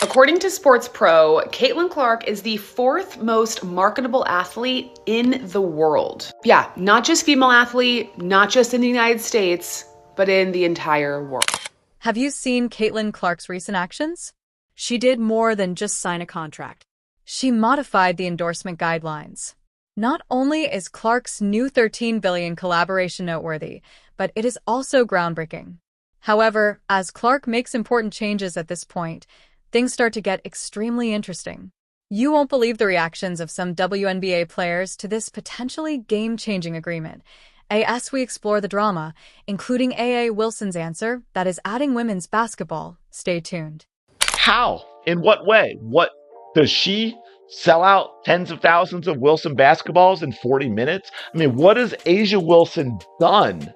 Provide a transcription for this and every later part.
According to Sports Pro, Caitlin Clark is the fourth most marketable athlete in the world. Yeah, not just female athlete, not just in the United States, but in the entire world. Have you seen Caitlin Clark's recent actions? She did more than just sign a contract. She modified the endorsement guidelines. Not only is Clark's new $13 billion collaboration noteworthy, but it is also groundbreaking. However, as Clark makes important changes at this point, things start to get extremely interesting. You won't believe the reactions of some WNBA players to this potentially game-changing agreement. As we explore the drama, including A.A. Wilson's answer that is adding women's basketball. Stay tuned. How? In what way? What does she sell out tens of thousands of Wilson basketballs in 40 minutes? I mean, what has A'ja Wilson done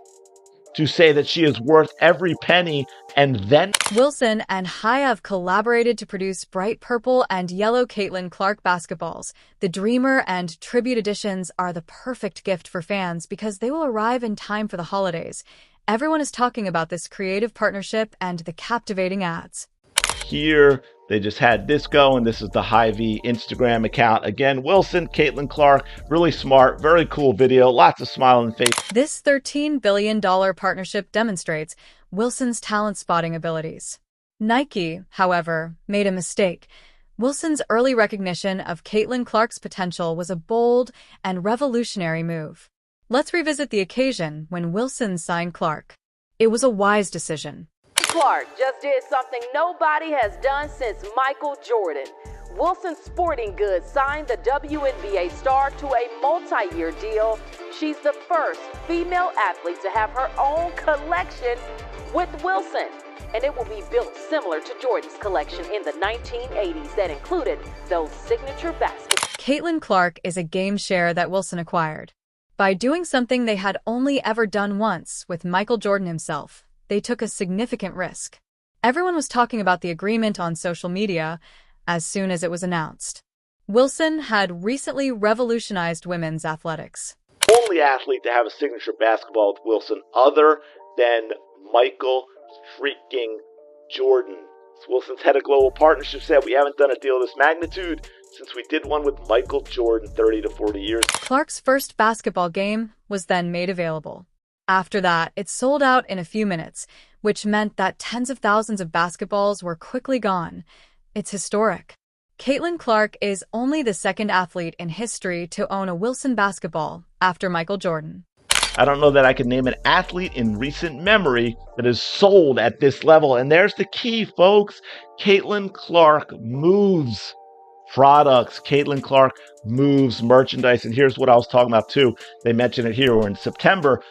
to say that she is worth every penny? And then Wilson and Hai have collaborated to produce bright purple and yellow Caitlin Clark basketballs. The Dreamer and Tribute editions are the perfect gift for fans because they will arrive in time for the holidays. Everyone is talking about this creative partnership and the captivating ads. Here, they just had this go, and this is the Hy-Vee Instagram account. Again, Wilson, Caitlin Clark, really smart, very cool video, lots of smiling face. This $13 billion partnership demonstrates Wilson's talent spotting abilities. Nike, however, made a mistake. Wilson's early recognition of Caitlin Clark's potential was a bold and revolutionary move. Let's revisit the occasion when Wilson signed Clark. It was a wise decision. Clark just did something nobody has done since Michael Jordan. Wilson Sporting Goods signed the WNBA star to a multi-year deal. She's the first female athlete to have her own collection with Wilson, and it will be built similar to Jordan's collection in the 1980s that included those signature baskets. Caitlin Clark is a game share that Wilson acquired. By doing something they had only ever done once with Michael Jordan himself, they took a significant risk. Everyone was talking about the agreement on social media as soon as it was announced. Wilson had recently revolutionized women's athletics. Only athlete to have a signature basketball with Wilson other than Michael freaking Jordan. Wilson's head of global partnership said, "We haven't done a deal of this magnitude since we did one with Michael Jordan 30 to 40 years." Clark's first basketball game was then made available. After that, it sold out in a few minutes, which meant that tens of thousands of basketballs were quickly gone. It's historic. Caitlin Clark is only the second athlete in history to own a Wilson basketball after Michael Jordan. I don't know that I can name an athlete in recent memory that is sold at this level. And there's the key, folks. Caitlin Clark moves products. Caitlin Clark moves merchandise. And here's what I was talking about too. They mentioned it here. Where in September,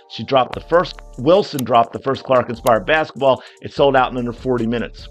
Wilson dropped the first Clark-inspired basketball. It sold out in under 40 minutes.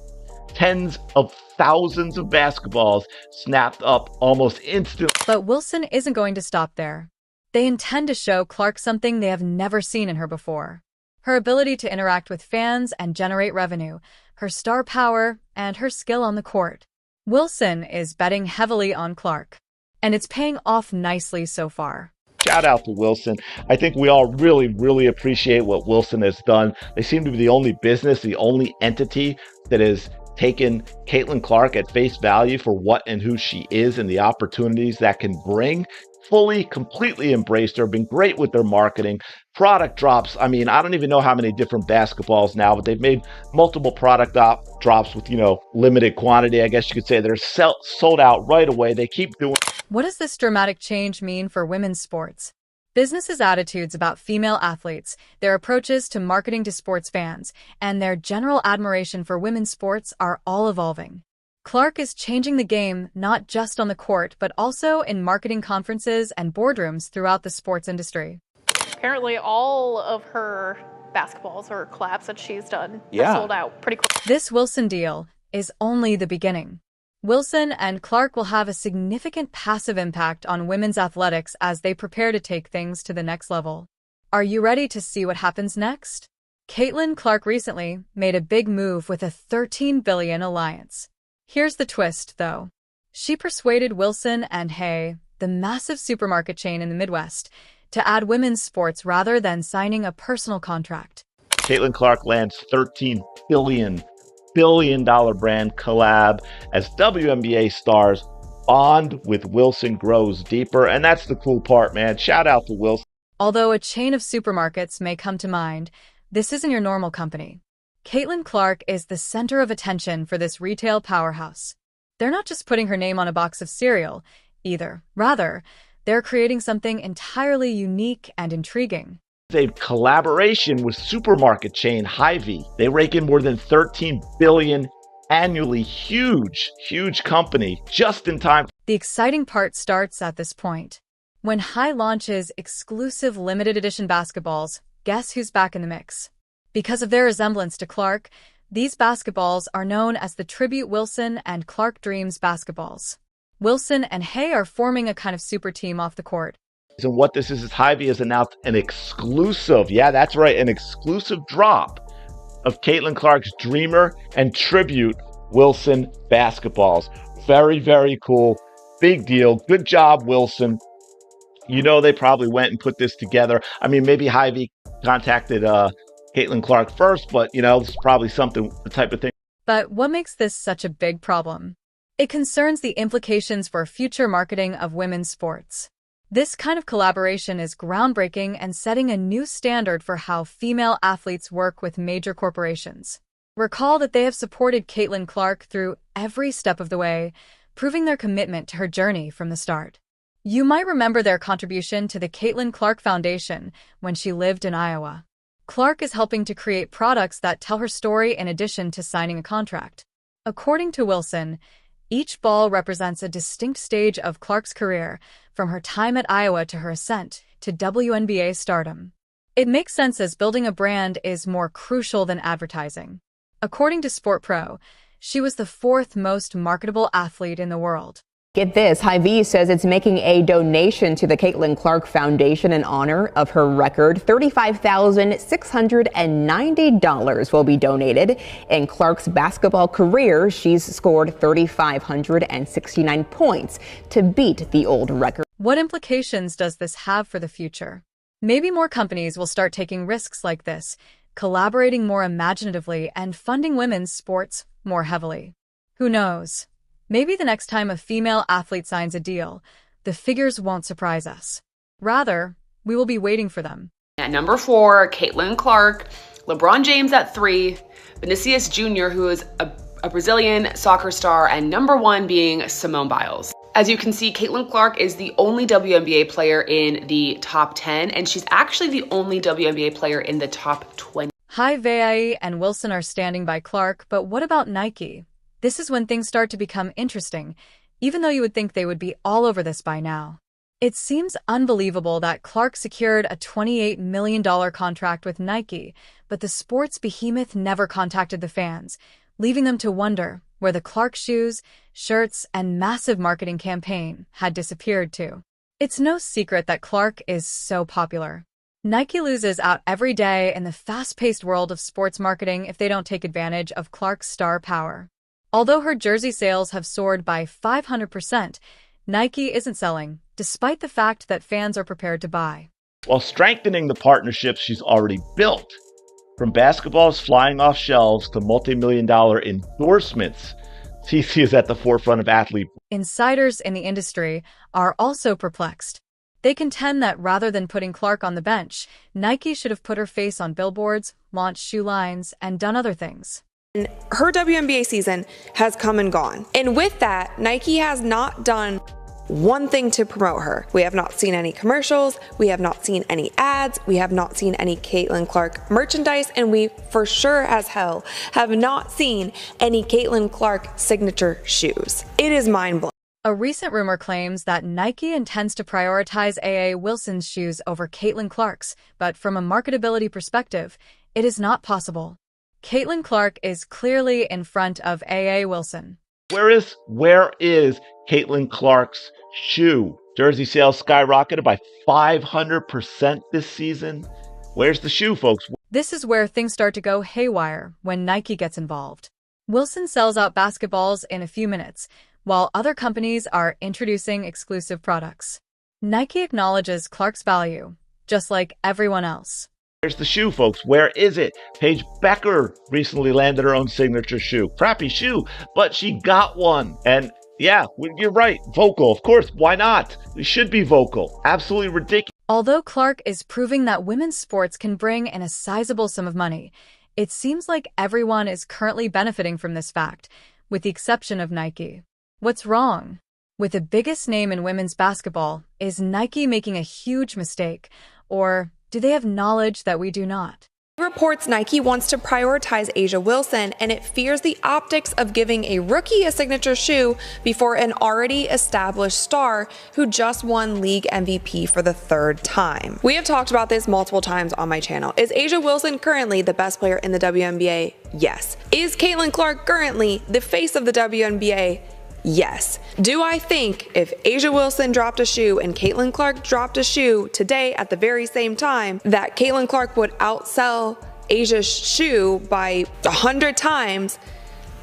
Tens of thousands of basketballs snapped up almost instantly. But Wilson isn't going to stop there. They intend to show Clark something they have never seen in her before. Her ability to interact with fans and generate revenue, her star power, and her skill on the court. Wilson is betting heavily on Clark, and it's paying off nicely so far. Shout out to Wilson. I think we all really appreciate what Wilson has done. They seem to be the only business, the only entity that has taken Caitlin Clark at face value for what and who she is and the opportunities that can bring. Fully, completely embraced her, been great with their marketing. Product drops. I mean, I don't even know how many different basketballs now, but they've made multiple product drops with, limited quantity, I guess you could say. They're sold out right away. They keep doing. What does this dramatic change mean for women's sports? Businesses' attitudes about female athletes, their approaches to marketing to sports fans, and their general admiration for women's sports are all evolving. Clark is changing the game not just on the court, but also in marketing conferences and boardrooms throughout the sports industry. Apparently all of her basketballs or collabs that she's done have sold out pretty quick. This Wilson deal is only the beginning. Wilson and Clark will have a significant passive impact on women's athletics as they prepare to take things to the next level. Are you ready to see what happens next? Caitlin Clark recently made a big move with a $13 billion alliance. Here's the twist, though. She persuaded Wilson and Hay, the massive supermarket chain in the Midwest, to add women's sports rather than signing a personal contract. Caitlin Clark lands $13 billion billion brand collab as WNBA stars bond with Wilson grows deeper. And that's the cool part, man. Shout out to Wilson. Although a chain of supermarkets may come to mind, this isn't your normal company. Caitlin Clark is the center of attention for this retail powerhouse. They're not just putting her name on a box of cereal, either. Rather, they're creating something entirely unique and intriguing. A collaboration with supermarket chain Hy-Vee. They rake in more than $13 billion annually. Huge company, just in time. The exciting part starts at this point. When Hy launches exclusive limited edition basketballs, guess who's back in the mix? Because of their resemblance to Clark, these basketballs are known as the Tribute Wilson and Clark Dreams basketballs. Wilson and Hay are forming a kind of super team off the court. And what this is Hy-Vee has announced an exclusive, yeah, that's right, an exclusive drop of Caitlin Clark's Dreamer and Tribute Wilson basketballs. Very cool. Big deal. Good job, Wilson. You know, they probably went and put this together. I mean, maybe Hy-Vee contacted Caitlin Clark first, but, you know, this is probably the type of thing. But what makes this such a big problem? It concerns the implications for future marketing of women's sports. This kind of collaboration is groundbreaking and setting a new standard for how female athletes work with major corporations. Recall that they have supported Caitlin Clark through every step of the way, proving their commitment to her journey from the start. You might remember their contribution to the Caitlin Clark Foundation when she lived in Iowa. Clark is helping to create products that tell her story in addition to signing a contract. According to Wilson, each ball represents a distinct stage of Clark's career, from her time at Iowa to her ascent to WNBA stardom. It makes sense as building a brand is more crucial than advertising. According to Sport Pro, she was the fourth most marketable athlete in the world. Get this, Hy-Vee says it's making a donation to the Caitlin Clark Foundation in honor of her record. $35,690 will be donated. In Clark's basketball career, she's scored 3,569 points to beat the old record. What implications does this have for the future? Maybe more companies will start taking risks like this, collaborating more imaginatively and funding women's sports more heavily. Who knows? Maybe the next time a female athlete signs a deal, the figures won't surprise us. Rather, we will be waiting for them. At number 4, Caitlin Clark, LeBron James at 3, Vinicius Jr., who is a Brazilian soccer star, and number 1 being Simone Biles. As you can see, Caitlin Clark is the only WNBA player in the top 10, and she's actually the only WNBA player in the top 20. Hy-Vee and Wilson are standing by Clark, but what about Nike? This is when things start to become interesting, even though you would think they would be all over this by now. It seems unbelievable that Clark secured a $28 million contract with Nike, but the sports behemoth never contacted the fans, leaving them to wonder where the Clark shoes, shirts, and massive marketing campaign had disappeared to. It's no secret that Clark is so popular. Nike loses out every day in the fast-paced world of sports marketing if they don't take advantage of Clark's star power. Although her jersey sales have soared by 500%, Nike isn't selling, despite the fact that fans are prepared to buy. While strengthening the partnerships she's already built, from basketballs flying off shelves to multi-million-dollar endorsements, CC is at the forefront of athlete. Insiders in the industry are also perplexed. They contend that rather than putting Clark on the bench, Nike should have put her face on billboards, launched shoe lines, and done other things. Her WNBA season has come and gone. And with that, Nike has not done one thing to promote her. We have not seen any commercials. We have not seen any ads. We have not seen any Caitlin Clark merchandise. And we for sure as hell have not seen any Caitlin Clark signature shoes. It is mind-blowing. A recent rumor claims that Nike intends to prioritize A.A. Wilson's shoes over Caitlin Clark's, but from a marketability perspective, it is not possible. Caitlin Clark is clearly in front of A.A. Wilson. Where is Caitlin Clark's shoe? Jersey sales skyrocketed by 500% this season. Where's the shoe, folks? This is where things start to go haywire when Nike gets involved. Wilson sells out basketballs in a few minutes, while other companies are introducing exclusive products. Nike acknowledges Clark's value, just like everyone else. Here's the shoe, folks. Where is it? Paige Becker recently landed her own signature shoe. Crappy shoe, but she got one. And yeah, you're right. Vocal. Of course. Why not? We should be vocal. Absolutely ridiculous. Although Clark is proving that women's sports can bring in a sizable sum of money, it seems like everyone is currently benefiting from this fact, with the exception of Nike. What's wrong? With the biggest name in women's basketball, is Nike making a huge mistake? Or do they have knowledge that we do not? Reports Nike wants to prioritize A'ja Wilson, and it fears the optics of giving a rookie a signature shoe before an already established star who just won league MVP for the third time. We have talked about this multiple times on my channel. Is A'ja Wilson currently the best player in the WNBA? Yes. Is Caitlin Clark currently the face of the WNBA? Yes. Do I think if A'ja Wilson dropped a shoe and Caitlin Clark dropped a shoe today at the very same time, that Caitlin Clark would outsell A'ja's shoe by 100 times?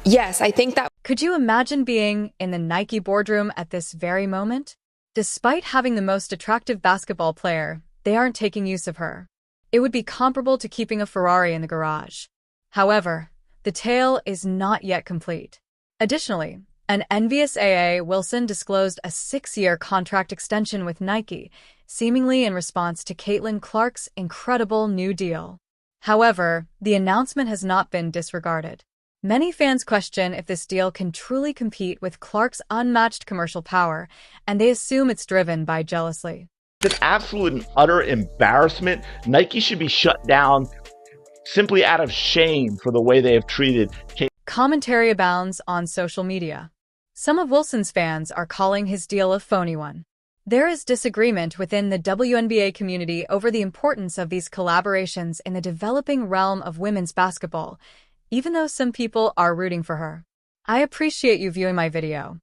Yes, I think that. Could you imagine being in the Nike boardroom at this very moment? Despite having the most attractive basketball player, they aren't taking use of her. It would be comparable to keeping a Ferrari in the garage. However, the tale is not yet complete. Additionally, an envious A'ja Wilson disclosed a 6-year contract extension with Nike, seemingly in response to Caitlin Clark's incredible new deal. However, the announcement has not been disregarded. Many fans question if this deal can truly compete with Clark's unmatched commercial power, and they assume it's driven by jealousy. It's an absolute and utter embarrassment. Nike should be shut down simply out of shame for the way they have treated Caitlin. Commentary abounds on social media. Some of Wilson's fans are calling his deal a phony one. There is disagreement within the WNBA community over the importance of these collaborations in the developing realm of women's basketball, even though some people are rooting for her. I appreciate you viewing my video.